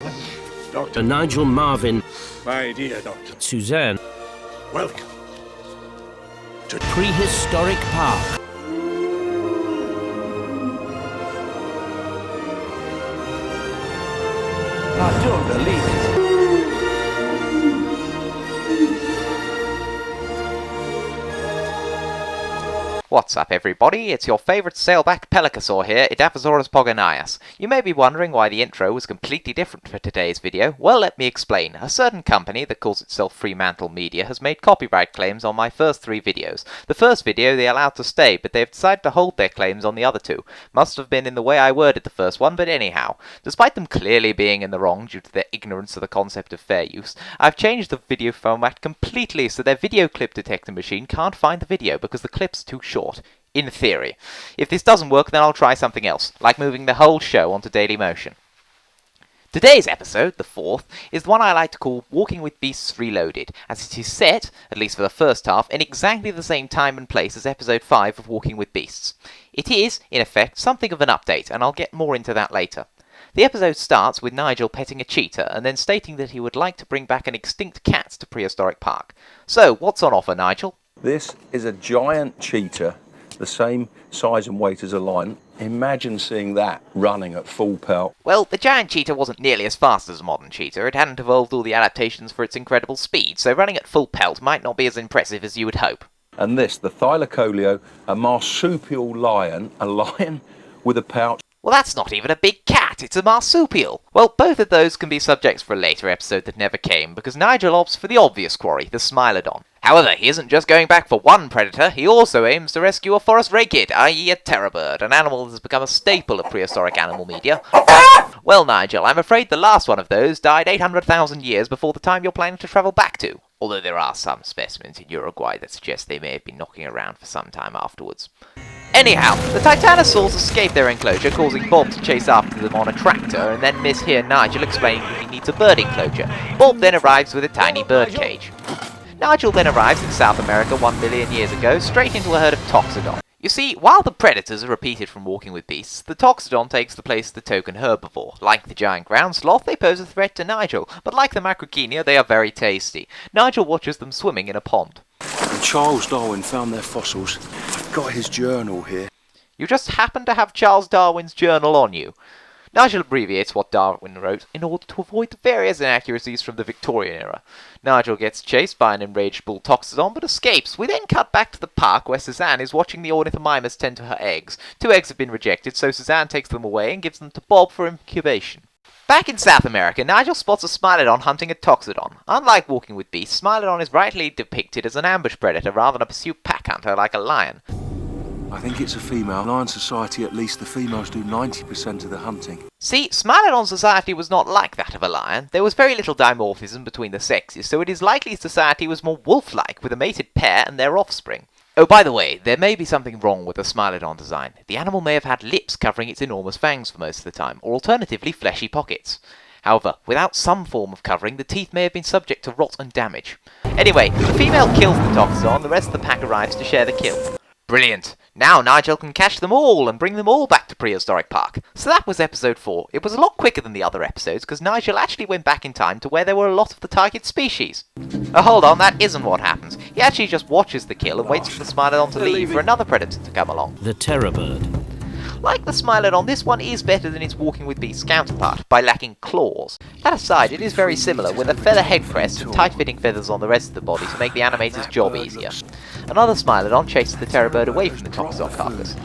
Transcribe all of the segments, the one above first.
Dr. Nigel Marvin. My dear doctor. Suzanne. Welcome to Prehistoric Park. I don't believe it. What's up everybody, it's your favourite sailback pelicosaur here, Edaphosaurus pogonias. You may be wondering why the intro was completely different for today's video. Well, let me explain. A certain company that calls itself Fremantle Media has made copyright claims on my first 3 videos. The first video they allowed to stay, but they've decided to hold their claims on the other 2. Must have been in the way I worded the first one, but anyhow. Despite them clearly being in the wrong due to their ignorance of the concept of fair use, I've changed the video format completely so their video clip detector machine can't find the video because the clip's too short. In theory. If this doesn't work, then I'll try something else, like moving the whole show onto Dailymotion. Today's episode, the 4th, is the one I like to call Walking with Beasts Reloaded, as it is set, at least for the first half, in exactly the same time and place as episode 5 of Walking with Beasts. It is, in effect, something of an update, and I'll get more into that later. The episode starts with Nigel petting a cheetah and then stating that he would like to bring back an extinct cat to Prehistoric Park. So, what's on offer, Nigel? This is a giant cheetah, the same size and weight as a lion. Imagine seeing that running at full pelt. Well, the giant cheetah wasn't nearly as fast as a modern cheetah. It hadn't evolved all the adaptations for its incredible speed, so running at full pelt might not be as impressive as you would hope. And this, the Thylacoleo, a marsupial lion, a lion with a pouch. Well, that's not even a big cat, it's a marsupial. Well, both of those can be subjects for a later episode that never came, because Nigel opts for the obvious quarry, the Smilodon. However, he isn't just going back for one predator, he also aims to rescue a forest rakid, i.e. a terror bird, an animal that has become a staple of prehistoric animal media. Well, Nigel, I'm afraid the last one of those died 800,000 years before the time you're planning to travel back to. Although there are some specimens in Uruguay that suggest they may have been knocking around for some time afterwards. Anyhow, the Titanosaurs escape their enclosure, causing Bob to chase after them on a tractor, and then mishear Nigel explaining that he needs a bird enclosure. Bob then arrives with a tiny bird cage. Nigel then arrives in South America 1 million years ago, straight into a herd of Toxodon. You see, while the predators are repeated from Walking with Beasts, the Toxodon takes the place of the token herbivore. Like the giant ground sloth, they pose a threat to Nigel, but like the Macrocenia, they are very tasty. Nigel watches them swimming in a pond. And Charles Darwin found their fossils. I've got his journal here. You just happen to have Charles Darwin's journal on you. Nigel abbreviates what Darwin wrote in order to avoid the various inaccuracies from the Victorian era. Nigel gets chased by an enraged bull Toxodon but escapes. We then cut back to the park where Suzanne is watching the ornithomimus tend to her eggs. 2 eggs have been rejected, so Suzanne takes them away and gives them to Bob for incubation. Back in South America, Nigel spots a Smilodon hunting a Toxodon. Unlike Walking with Beasts, Smilodon is rightly depicted as an ambush predator rather than a pursuit pack hunter like a lion. I think it's a female. In lion society, at least the females do 90% of the hunting. See, Smilodon society was not like that of a lion. There was very little dimorphism between the sexes, so it is likely society was more wolf-like, with a mated pair and their offspring. Oh, by the way, there may be something wrong with the Smilodon design. The animal may have had lips covering its enormous fangs for most of the time, or alternatively fleshy pockets. However, without some form of covering, the teeth may have been subject to rot and damage. Anyway, the female kills the Toxodon, the rest of the pack arrives to share the kill. Brilliant! Now Nigel can catch them all and bring them all back to Prehistoric Park. So that was episode 4. It was a lot quicker than the other episodes because Nigel actually went back in time to where there were a lot of the target species. Oh, hold on, that isn't what happens. He actually just watches the kill and waits for the Smilodon to leave for another predator to come along. The terror bird. Like the Smilodon, this one is better than its Walking with Beasts counterpart, by lacking claws. That aside, it is very similar, with a feather head crest and tight-fitting feathers on the rest of the body to make the animator's job easier. Another Smilodon chases the terror bird away from the Toxodon carcass.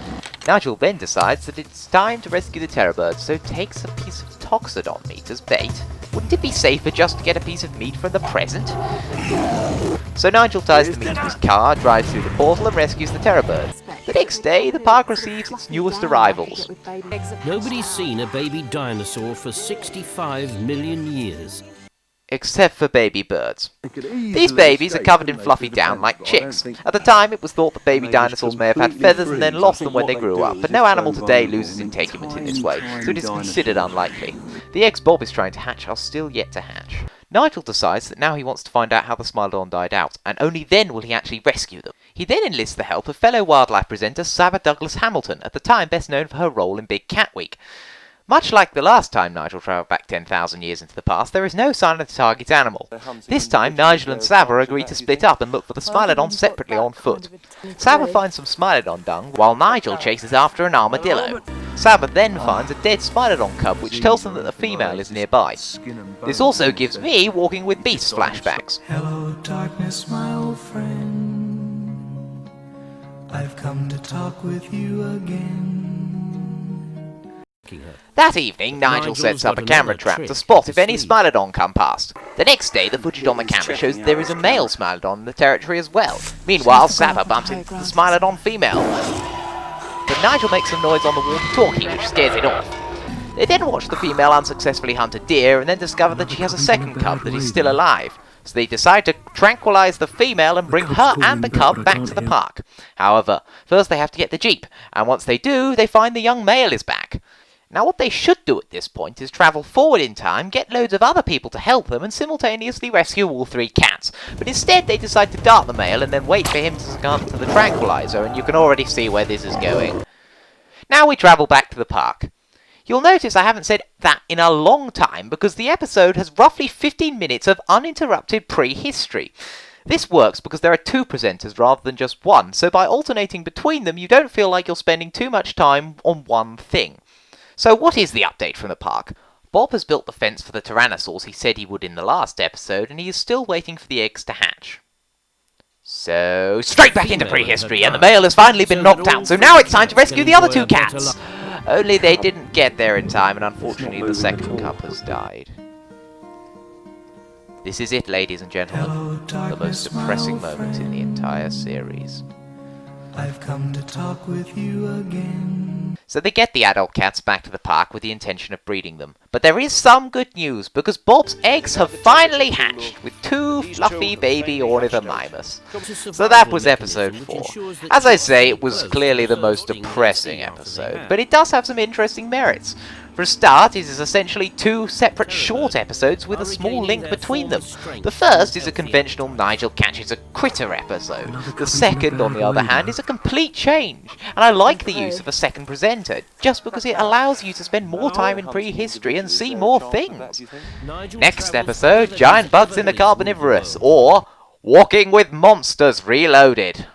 Nigel then decides that it's time to rescue the terror bird, so takes a piece of Toxodon meat as bait. Wouldn't it be safer just to get a piece of meat from the present? So Nigel ties the meat to his car, drives through the portal and rescues the terror bird. The next day, the park receives its newest arrivals. Nobody's seen a baby dinosaur for 65 million years. Except for baby birds. These babies are covered in fluffy down like chicks. At the time, it was thought that baby dinosaurs may have had feathers and then lost them when they grew up, but no animal today loses integument in this way, so it is considered unlikely. The eggs Bob is trying to hatch are still yet to hatch. Nigel decides that now he wants to find out how the Smilodon died out, and only then will he actually rescue them. He then enlists the help of fellow wildlife presenter Sarah Douglas Hamilton, at the time best known for her role in Big Cat Week. Much like the last time Nigel travelled back 10,000 years into the past, there is no sign of the target animal. This time, Nigel and Sava agree to split up and look for the Smilodon separately on foot. Sava finds some Smilodon dung, while Nigel chases after an armadillo. Sava then finds a dead Smilodon cub, which tells them that the female is nearby. This also gives me Walking with Beasts flashbacks. Hello, darkness, my old friend. I've come to talk with you again. That evening, Nigel sets up a camera trap to spot if any Smilodon come past. The next day, the footage on the camera shows that there is a male Smilodon in the territory as well. Meanwhile, Sava bumps into the Smilodon female. But Nigel makes some noise on the walkie-talkie, which scares it off. They then watch the female unsuccessfully hunt a deer and then discover that she has a second cub that is still alive. So they decide to tranquilize the female and bring her and the cub back to the park. However, first they have to get the jeep, and once they do, they find the young male is back. Now what they should do at this point is travel forward in time, get loads of other people to help them, and simultaneously rescue all three cats. But instead they decide to dart the male and then wait for him to succumb to the tranquilizer, and you can already see where this is going. Now we travel back to the park. You'll notice I haven't said that in a long time, because the episode has roughly 15 minutes of uninterrupted prehistory. This works because there are two presenters rather than just one, so by alternating between them you don't feel like you're spending too much time on one thing. So what is the update from the park? Bob has built the fence for the Titanosaurs he said he would in the last episode, and he is still waiting for the eggs to hatch. So, straight back into prehistory, and the male has finally been knocked out, so now it's time to rescue the other two cats! Only they didn't get there in time, and unfortunately the second cub has died. This is it, ladies and gentlemen, the most depressing moment in the entire series. I've come to talk with you again. So they get the adult cats back to the park with the intention of breeding them. But there is some good news, because Bob's eggs have finally hatched, with two fluffy baby ornithomimus. So that was episode 4. As I say, it was clearly the most depressing episode, but it does have some interesting merits. For a start, it is essentially two separate short episodes with a small link between them. The first is a conventional Nigel catches a critter episode. The second, on the other hand, is a complete change. And I like the use of a second presenter, just because it allows you to spend more time in prehistory and see more things. Next episode, Giant Bugs in the Carbonivorous, or Walking with Monsters Reloaded.